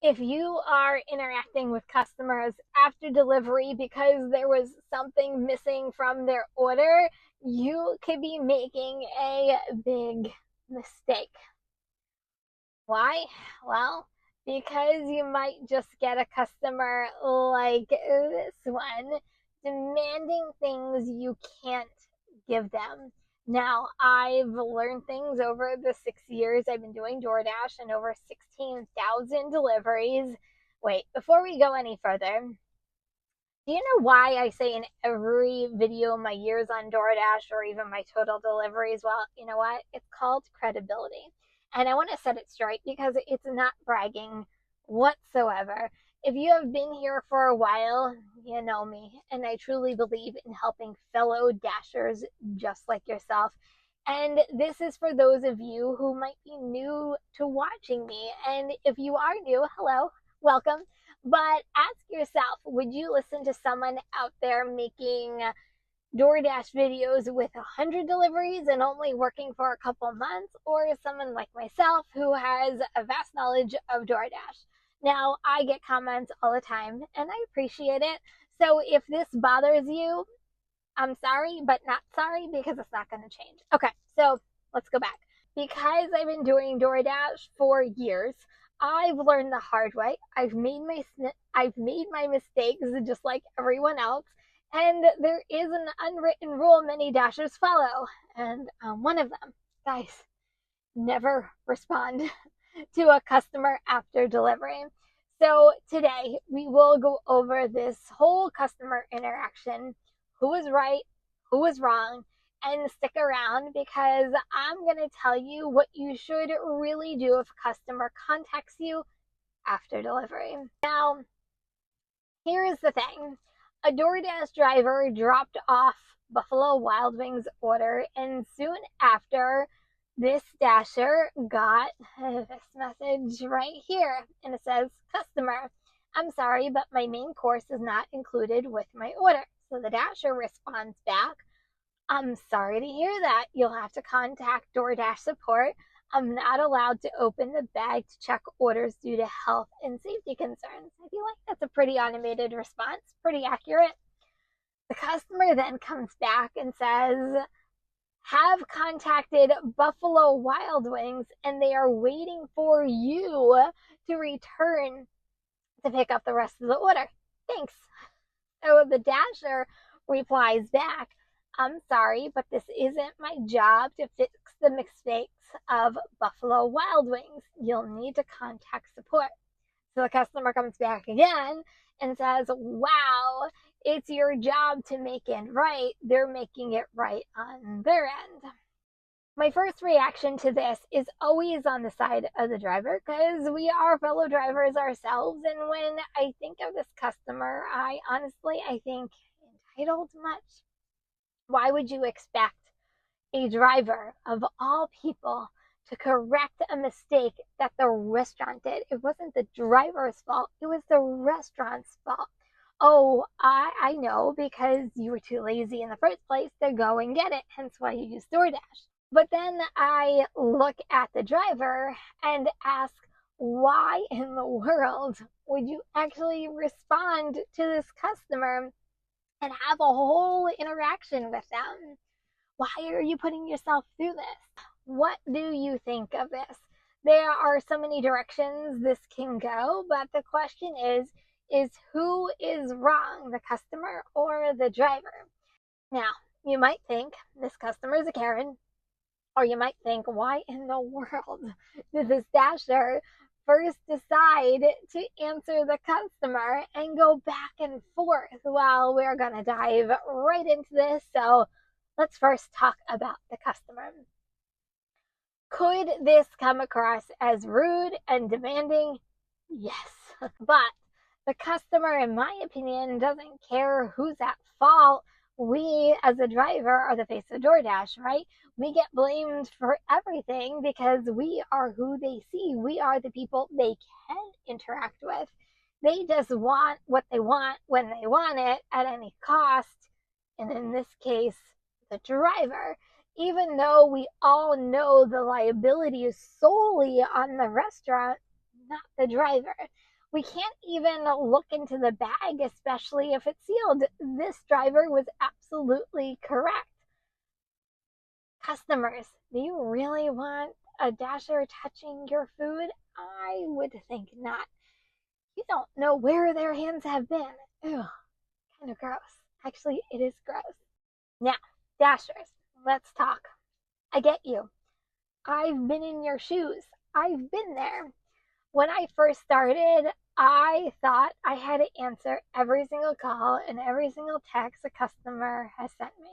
If you are interacting with customers after delivery because there was something missing from their order, you could be making a big mistake. Why? Well, because you might just get a customer like this one demanding things you can't give them. Now, I've learned things over the 6 years I've been doing DoorDash and over 16,000 deliveries. Wait, before we go any further, do you know why I say in every video my years on DoorDash or even my total deliveries? Well, you know what? It's called credibility. And I want to set it straight because it's not bragging whatsoever. If you have been here for a while, you know me, and I truly believe in helping fellow Dashers just like yourself. And this is for those of you who might be new to watching me. And if you are new, hello, welcome. But ask yourself, would you listen to someone out there making DoorDash videos with 100 deliveries and only working for a couple months, or someone like myself who has a vast knowledge of DoorDash? Now, I get comments all the time, and I appreciate it. So if this bothers you, I'm sorry, but not sorry, because it's not going to change. Okay, so let's go back. Because I've been doing DoorDash for years, I've learned the hard way. I've made my mistakes just like everyone else, and there is an unwritten rule many Dashers follow, and one of them, guys, never respond to a customer after delivery. So today we will go over this whole customer interaction, who was right, who was wrong, and stick around because I'm going to tell you what you should really do if a customer contacts you after delivery. Now, here is the thing. A DoorDash driver dropped off Buffalo Wild Wings order, and soon after, this Dasher got this message right here, and it says, "Customer, I'm sorry, but my main course is not included with my order." So the Dasher responds back, "I'm sorry to hear that. You'll have to contact DoorDash support. I'm not allowed to open the bag to check orders due to health and safety concerns." I feel like that's a pretty automated response, pretty accurate. The customer then comes back and says, "Have contacted Buffalo Wild Wings and they are waiting for you to return to pick up the rest of the order. Thanks." So the Dasher replies back, "I'm sorry, but this isn't my job to fix the mistakes of Buffalo Wild Wings. You'll need to contact support." So the customer comes back again and says, "Wow, it's your job to make it right. They're making it right on their end." My first reaction to this is always on the side of the driver because we are fellow drivers ourselves. And when I think of this customer, I think entitled much. Why would you expect a driver of all people to correct a mistake that the restaurant did? It wasn't the driver's fault. It was the restaurant's fault. Oh, I know, because you were too lazy in the first place to go and get it, hence why you used DoorDash. But then I look at the driver and ask, why in the world would you actually respond to this customer and have a whole interaction with them? Why are you putting yourself through this? What do you think of this? There are so many directions this can go, but the question is who is wrong, the customer or the driver? Now, you might think this customer is a Karen, or you might think, why in the world did this Dasher first decide to answer the customer and go back and forth? Well, we're going to dive right into this. So let's first talk about the customer. Could this come across as rude and demanding? Yes. But the customer, in my opinion, doesn't care who's at fault. We, as a driver, are the face of DoorDash, right? We get blamed for everything because we are who they see. We are the people they can interact with. They just want what they want when they want it at any cost. And in this case, the driver. Even though we all know the liability is solely on the restaurant, not the driver. We can't even look into the bag, especially if it's sealed. This driver was absolutely correct. Customers, do you really want a Dasher touching your food? I would think not. You don't know where their hands have been. Ew, kind of gross. Actually, it is gross. Now, Dashers, let's talk. I get you. I've been in your shoes. I've been there. When I first started, I thought I had to answer every single call and every single text a customer has sent me.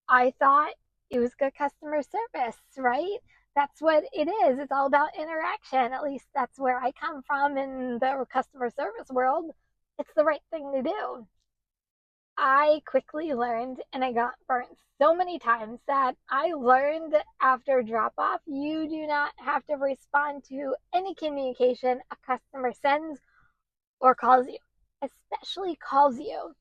I thought it was good customer service, right? That's what it is. It's all about interaction. At least that's where I come from in the customer service world. It's the right thing to do. I quickly learned, and I got burnt so many times, that I learned after drop off, you do not have to respond to any communication a customer sends or calls you, especially calls you.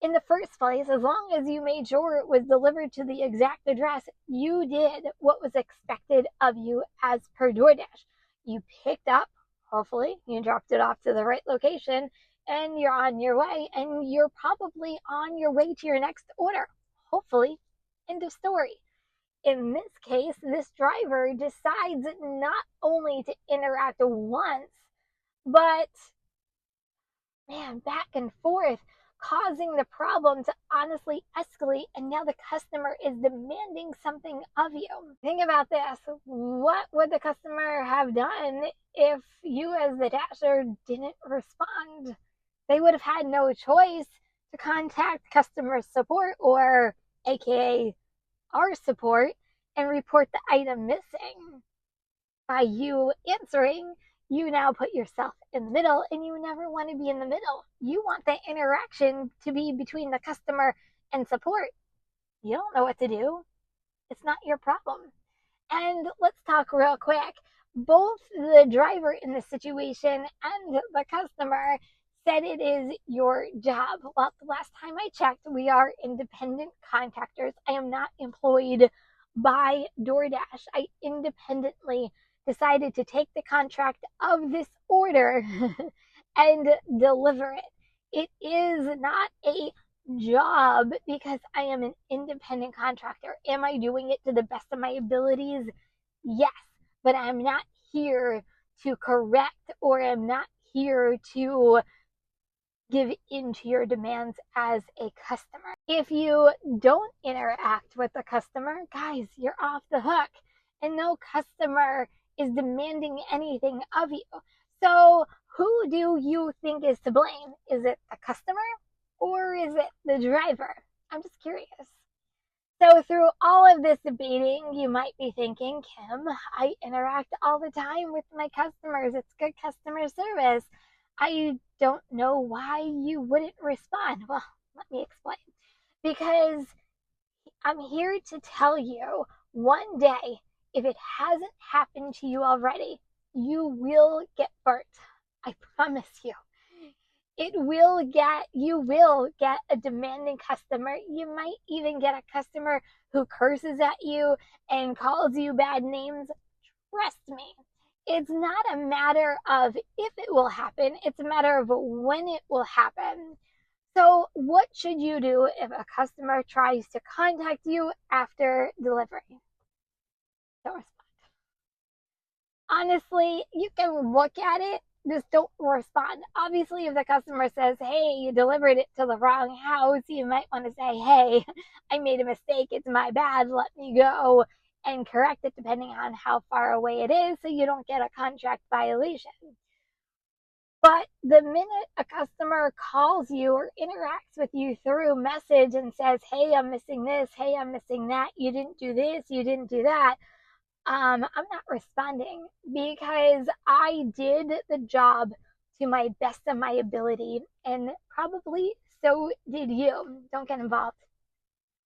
In the first place, as long as you made sure it was delivered to the exact address, you did what was expected of you as per DoorDash. You picked up, hopefully, you dropped it off to the right location, and you're on your way, and you're probably on your way to your next order. Hopefully, end of story. In this case, this driver decides not only to interact once, but man, back and forth, causing the problem to honestly escalate. And now the customer is demanding something of you. Think about this. What would the customer have done if you, as the Dasher, didn't respond? They would have had no choice to contact customer support, or AKA our support, and report the item missing. By you answering, you now put yourself in the middle, and you never want to be in the middle. You want the interaction to be between the customer and support. You don't know what to do. It's not your problem. And let's talk real quick. Both the driver in the situation and the customer said it is your job. Well, the last time I checked, we are independent contractors. I am not employed by DoorDash. I independently decided to take the contract of this order and deliver it. It is not a job because I am an independent contractor. Am I doing it to the best of my abilities? Yes, but I'm not here to correct, or I'm not here to give in to your demands as a customer. If you don't interact with the customer, guys, you're off the hook, and no customer is demanding anything of you. So who do you think is to blame? Is it the customer or is it the driver? I'm just curious. So through all of this debating, you might be thinking, Kim, I interact all the time with my customers. It's good customer service. I don't know why you wouldn't respond. Well, let me explain. Because I'm here to tell you, one day, if it hasn't happened to you already, you will get burnt. I promise you. You will get a demanding customer. You might even get a customer who curses at you and calls you bad names. Trust me. It's not a matter of if it will happen, it's a matter of when it will happen. So, what should you do if a customer tries to contact you after delivery? Don't respond. Honestly, you can look at it, just don't respond. Obviously, if the customer says, hey, you delivered it to the wrong house, you might want to say, hey, I made a mistake, it's my bad, let me go and correct it depending on how far away it is so you don't get a contract violation. But the minute a customer calls you or interacts with you through message and says, hey, I'm missing this, hey, I'm missing that, you didn't do this, you didn't do that, I'm not responding because I did the job to my best of my ability, and probably so did you. Don't get involved.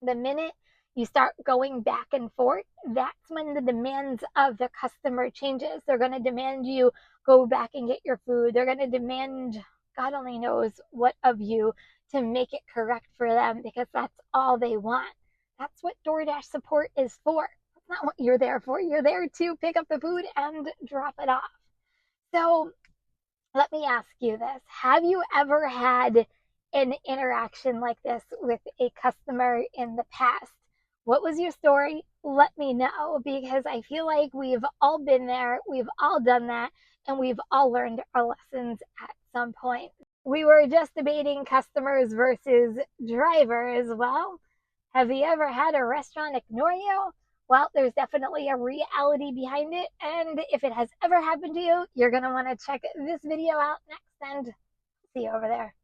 The minute you start going back and forth, that's when the demands of the customer changes. They're going to demand you go back and get your food. They're going to demand God only knows what of you to make it correct for them because that's all they want. That's what DoorDash support is for. That's not what you're there for. You're there to pick up the food and drop it off. So Let me ask you this. Have you ever had an interaction like this with a customer in the past? What was your story? Let me know, because I feel like we've all been there, we've all done that, and we've all learned our lessons at some point. We were just debating customers versus drivers. Well, have you ever had a restaurant ignore you? Well, there's definitely a reality behind it, and if it has ever happened to you, you're going to want to check this video out next, and see you over there.